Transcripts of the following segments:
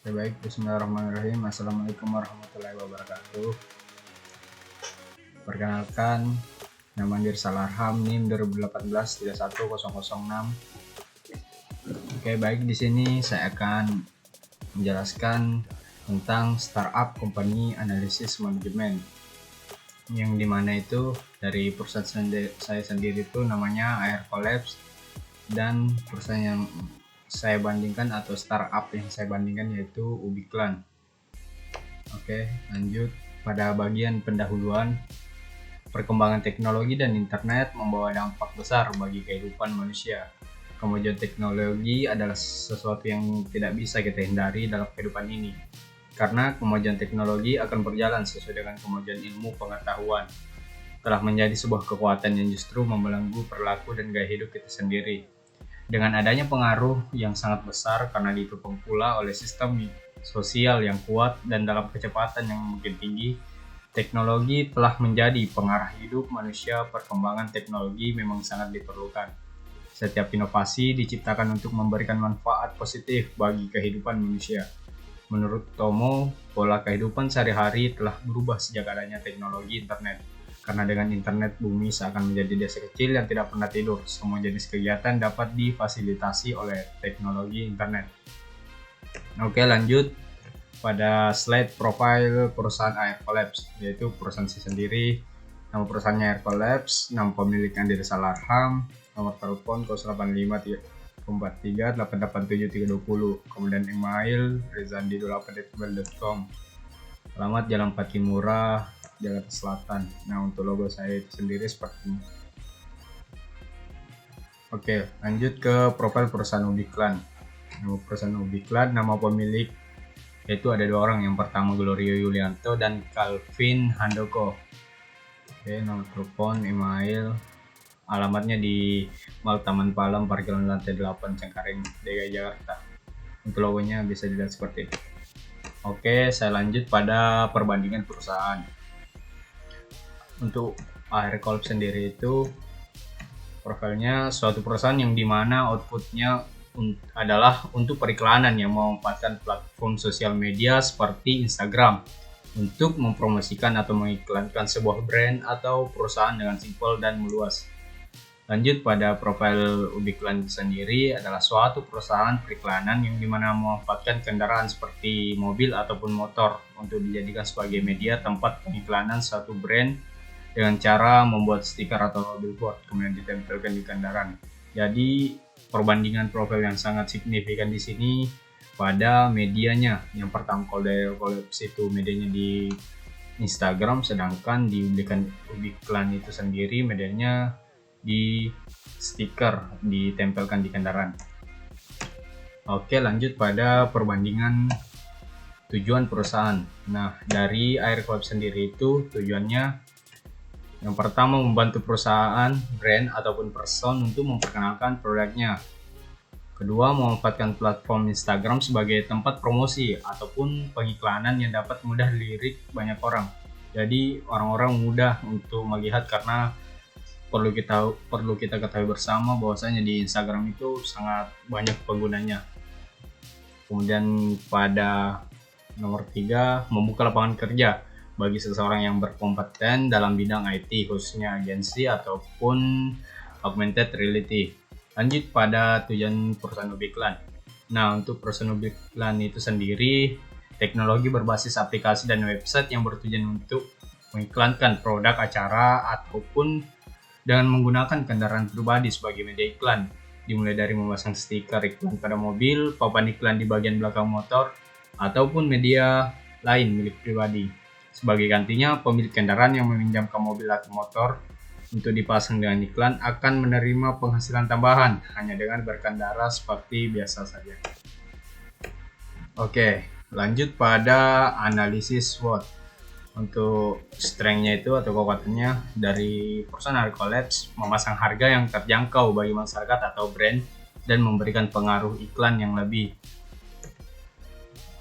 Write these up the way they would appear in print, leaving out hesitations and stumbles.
Baik, bismillahirrahmanirrahim. Assalamualaikum warahmatullahi wabarakatuh. Perkenalkan, nama Dirsal Arham, NIM 2018-31006. Oke, baik, di sini saya akan menjelaskan tentang startup company analysis management, yang dimana itu dari perusahaan saya sendiri itu namanya Air Collapse, dan perusahaan yang saya bandingkan atau startup yang saya bandingkan yaitu Ubiklan. Oke, lanjut pada bagian pendahuluan. Perkembangan teknologi dan internet membawa dampak besar bagi kehidupan manusia. Kemajuan teknologi adalah sesuatu yang tidak bisa kita hindari dalam kehidupan ini, karena kemajuan teknologi akan berjalan sesuai dengan kemajuan ilmu pengetahuan. Telah menjadi sebuah kekuatan yang justru membelenggu perilaku dan gaya hidup kita sendiri. Dengan adanya pengaruh yang sangat besar karena didukung pula oleh sistem sosial yang kuat dan dalam kecepatan yang makin tinggi, teknologi telah menjadi pengarah hidup manusia. Perkembangan teknologi memang sangat diperlukan. Setiap inovasi diciptakan untuk memberikan manfaat positif bagi kehidupan manusia. Menurut Tomo, pola kehidupan sehari-hari telah berubah sejak adanya teknologi internet. Karena dengan internet, bumi seakan menjadi desa kecil yang tidak pernah tidur. Semua jenis kegiatan dapat difasilitasi oleh teknologi internet. Oke, lanjut pada slide profile perusahaan Air Collapse, yaitu perusahaan saya sendiri. Nama perusahaannya Air Collapse, nama pemiliknya Dirsal Arham, nomor telepon 085343887320, kemudian email rezandi28@gmail.com, alamat Jalan Patimura, Jakarta Selatan. Nah, untuk logo saya itu sendiri seperti ini. Oke, lanjut ke profil perusahaan Ubiklan. Nama perusahaan Ubiklan, nama pemilik yaitu ada dua orang. Yang pertama Glorio Yulianto dan Calvin Handoko. Oke, nomor telepon, email, alamatnya di Mal Taman Palem, parkiran lantai 8, Cengkareng, DKI Jakarta. Untuk logonya bisa dilihat seperti itu. Oke, saya lanjut pada perbandingan perusahaan. Untuk Air Collapse sendiri itu profilnya suatu perusahaan yang dimana outputnya adalah untuk periklanan yang memanfaatkan platform sosial media seperti Instagram untuk mempromosikan atau mengiklankan sebuah brand atau perusahaan dengan simpel dan meluas. Lanjut pada profil Ubiklan sendiri adalah suatu perusahaan periklanan yang dimana memanfaatkan kendaraan seperti mobil ataupun motor untuk dijadikan sebagai media tempat pengiklanan suatu brand dengan cara membuat stiker atau billboard kemudian ditempelkan di kendaraan. Jadi perbandingan profil yang sangat signifikan di sini pada medianya. Yang pertama Collapse itu medianya di Instagram, sedangkan di Ubiklan itu sendiri medianya di stiker ditempelkan di kendaraan. Oke, lanjut pada perbandingan tujuan perusahaan. Nah, dari Air Collapse sendiri itu tujuannya yang pertama membantu perusahaan, brand ataupun person untuk memperkenalkan produknya. Kedua, memanfaatkan platform Instagram sebagai tempat promosi ataupun pengiklanan yang dapat mudah dilirik banyak orang. Jadi orang-orang mudah untuk melihat karena perlu kita ketahui bersama bahwasanya di Instagram itu sangat banyak penggunanya. Kemudian pada nomor 3, membuka lapangan kerja bagi seseorang yang berkompeten dalam bidang IT, khususnya agensi ataupun augmented reality. Lanjut pada tujuan perusahaan Ubiklan. Nah, untuk perusahaan Ubiklan itu sendiri, teknologi berbasis aplikasi dan website yang bertujuan untuk mengiklankan produk, acara, ataupun dengan menggunakan kendaraan pribadi sebagai media iklan. Dimulai dari memasang stiker iklan pada mobil, papan iklan di bagian belakang motor, ataupun media lain milik pribadi. Sebagai gantinya, pemilik kendaraan yang meminjamkan mobil atau motor untuk dipasang dengan iklan akan menerima penghasilan tambahan hanya dengan berkendara seperti biasa saja. Oke, lanjut pada analisis SWOT. Untuk strength-nya itu atau kekuatannya dari perusahaan Air Collapse memasang harga yang terjangkau bagi masyarakat atau brand dan memberikan pengaruh iklan yang lebih.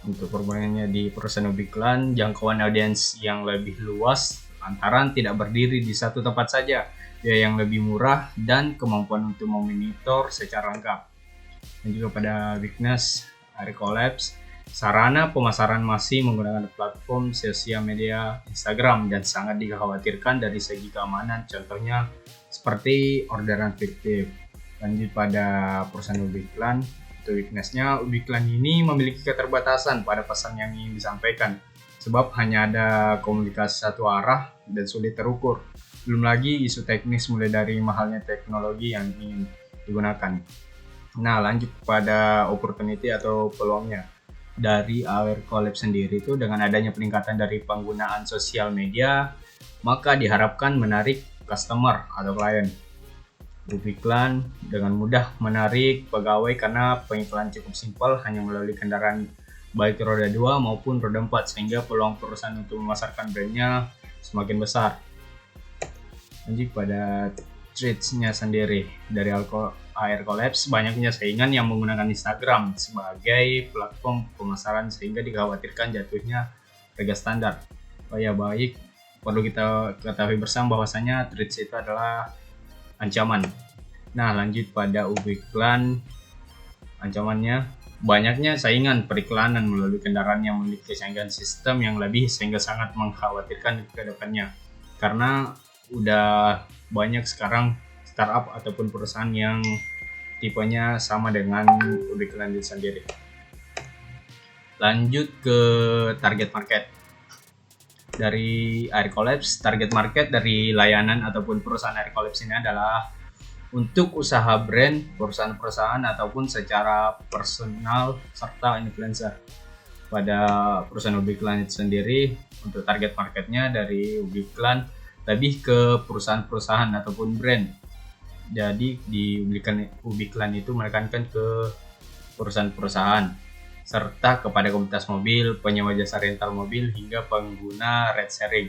Untuk perbandingannya di perusahaan Ubiklan, jangkauan audiens yang lebih luas lantaran tidak berdiri di satu tempat saja, biaya yang lebih murah, dan kemampuan untuk memonitor secara lengkap. Dan juga pada weakness Air Collapse, Sarana pemasaran masih menggunakan platform sosial media Instagram dan sangat dikhawatirkan dari segi keamanan, contohnya seperti orderan fiktif. Lanjut pada perusahaan iklan. Untuk weakness-nya, iklan ini memiliki keterbatasan pada pesan yang ingin disampaikan, sebab hanya ada komunikasi satu arah dan sulit terukur. Belum lagi isu teknis mulai dari mahalnya teknologi yang ingin digunakan. Nah, lanjut pada opportunity atau peluangnya. Dari AR Collab sendiri itu dengan adanya peningkatan dari penggunaan sosial media, maka diharapkan menarik customer atau klien. Iklan dengan mudah menarik pegawai karena pengiklan cukup simpel hanya melalui kendaraan baik roda 2 maupun roda 4, sehingga peluang perusahaan untuk memasarkan brandnya semakin besar. Lanjut pada threats-nya sendiri. Dari AR Collabs, banyaknya saingan yang menggunakan Instagram sebagai platform pemasaran sehingga dikhawatirkan jatuhnya harga standar. Oh ya, baik, perlu kita ketahui bersama bahwasanya threats itu adalah ancaman. Nah, lanjut pada iklan. Ancamannya, banyaknya saingan periklanan melalui kendaraan yang memiliki kecanggihan sistem yang lebih sehingga sangat mengkhawatirkan ke depannya. Karena udah banyak sekarang startup ataupun perusahaan yang tipenya sama dengan iklan itu sendiri. Lanjut ke target market. Dari AR Collabs, target market dari layanan ataupun perusahaan AR Collabs ini adalah untuk usaha brand, perusahaan-perusahaan ataupun secara personal serta influencer. Pada perusahaan iklan itu sendiri, untuk target marketnya dari iklan lebih ke perusahaan-perusahaan ataupun brand. Jadi di iklan itu menekankan ke perusahaan-perusahaan serta kepada komunitas mobil, penyewa jasa rental mobil hingga pengguna ride sharing.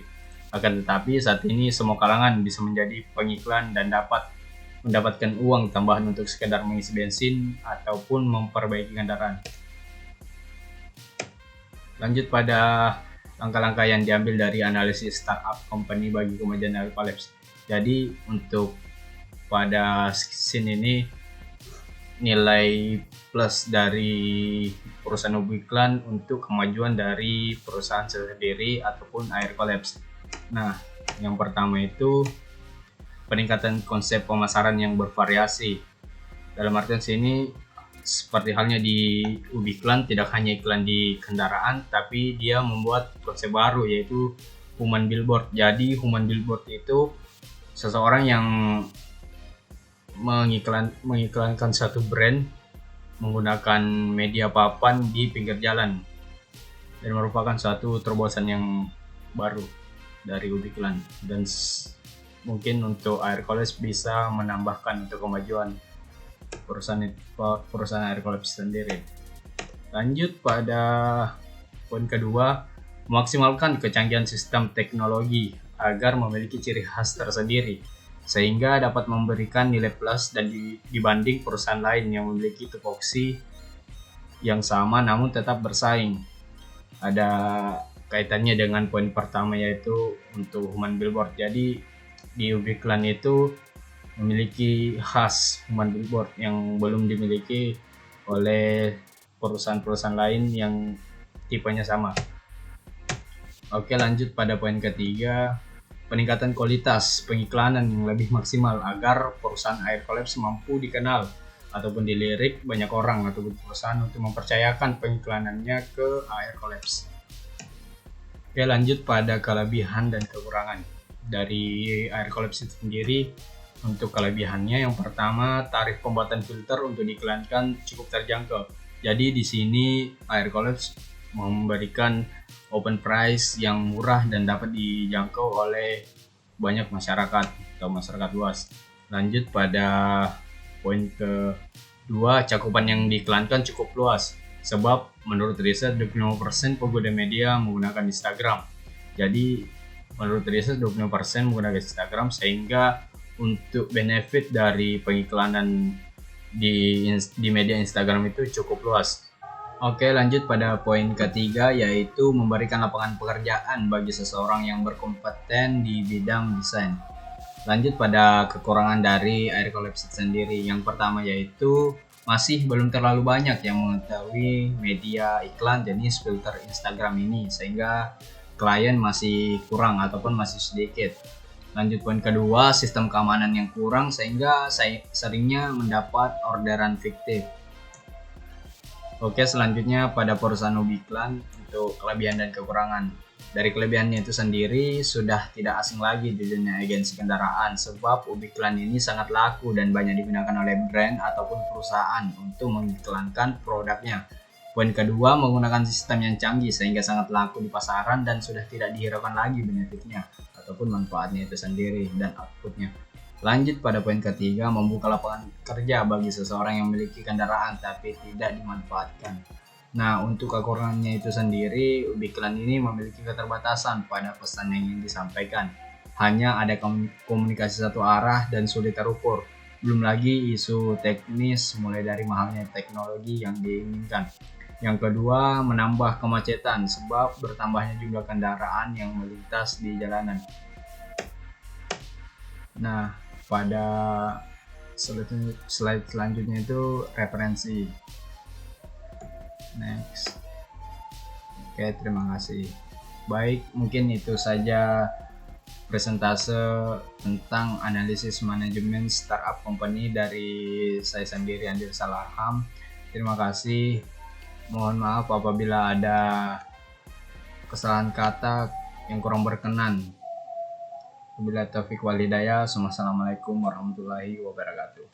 Akan tetapi saat ini semua kalangan bisa menjadi pengiklan dan dapat mendapatkan uang tambahan untuk sekedar mengisi bensin ataupun memperbaiki kendaraan. Lanjut pada langkah-langkah yang diambil dari analisis startup company bagi kemajuan AR Collabs. Jadi untuk pada scene ini nilai plus dari perusahaan iklan untuk kemajuan dari perusahaan sendiri ataupun AR Collabs. Nah, yang pertama itu peningkatan konsep pemasaran yang bervariasi. Dalam artian sini seperti halnya di iklan, tidak hanya iklan di kendaraan, tapi dia membuat konsep baru yaitu human billboard. Jadi human billboard itu seseorang yang mengiklankan satu brand menggunakan media papan di pinggir jalan, dan merupakan suatu terobosan yang baru dari iklan, dan mungkin untuk AR Collabs bisa menambahkan untuk kemajuan perusahaan AR Collabs sendiri. Lanjut pada poin kedua, memaksimalkan kecanggihan sistem teknologi agar memiliki ciri khas tersendiri sehingga dapat memberikan nilai plus dan dibanding perusahaan lain yang memiliki tupoksi yang sama namun tetap bersaing. Ada kaitannya dengan poin pertama yaitu untuk human billboard. Jadi di iklan itu memiliki khas human billboard yang belum dimiliki oleh perusahaan-perusahaan lain yang tipenya sama. Oke, lanjut pada poin ketiga, peningkatan kualitas pengiklanan yang lebih maksimal agar perusahaan AR Collabs mampu dikenal ataupun dilirik banyak orang ataupun perusahaan untuk mempercayakan pengiklanannya ke AR Collabs. Oke, lanjut pada kelebihan dan kekurangan dari AR Collabs itu sendiri. Untuk kelebihannya, yang pertama, tarif pembuatan filter untuk diiklankan cukup terjangkau. Jadi di sini AR Collabs memberikan open price yang murah dan dapat dijangkau oleh banyak masyarakat atau masyarakat luas. Lanjut pada poin kedua, cakupan yang diiklankan cukup luas. Sebab menurut riset 25% pengguna media menggunakan Instagram. Jadi menurut riset 25% menggunakan Instagram, sehingga untuk benefit dari pengiklanan di media Instagram itu cukup luas. Oke, lanjut pada poin ketiga yaitu memberikan lapangan pekerjaan bagi seseorang yang berkompeten di bidang desain. Lanjut pada kekurangan dari AR Collabs sendiri. Yang pertama yaitu masih belum terlalu banyak yang mengetahui media iklan jenis filter Instagram ini, sehingga klien masih kurang ataupun masih sedikit. Lanjut poin kedua, sistem keamanan yang kurang sehingga saya seringnya mendapat orderan fiktif. Oke, selanjutnya pada perusahaan hobi iklan untuk kelebihan dan kekurangan. Dari kelebihannya itu sendiri sudah tidak asing lagi di dunia agensi kendaraan, sebab hobi iklan ini sangat laku dan banyak digunakan oleh brand ataupun perusahaan untuk mengiklankan produknya. Poin kedua, menggunakan sistem yang canggih sehingga sangat laku di pasaran dan sudah tidak dihiraukan lagi benefitnya ataupun manfaatnya itu sendiri dan outputnya. Lanjut pada poin ketiga, membuka lapangan kerja bagi seseorang yang memiliki kendaraan tapi tidak dimanfaatkan. Nah, untuk kekurangannya itu sendiri, ubi iklan ini memiliki keterbatasan pada pesan yang ingin disampaikan. Hanya ada komunikasi satu arah dan sulit terukur. Belum lagi isu teknis mulai dari mahalnya teknologi yang diinginkan. Yang kedua, menambah kemacetan sebab bertambahnya jumlah kendaraan yang melintas di jalanan. Nah, pada slide selanjutnya itu referensi. Next. Oke, terima kasih. Baik, mungkin itu saja presentase tentang analisis manajemen startup company dari saya sendiri, Andir Salarham. Terima kasih. Mohon maaf apabila ada kesalahan kata yang kurang berkenan. Wabillahi taufiq wal hidayah. Wassalamualaikum warahmatullahi wabarakatuh.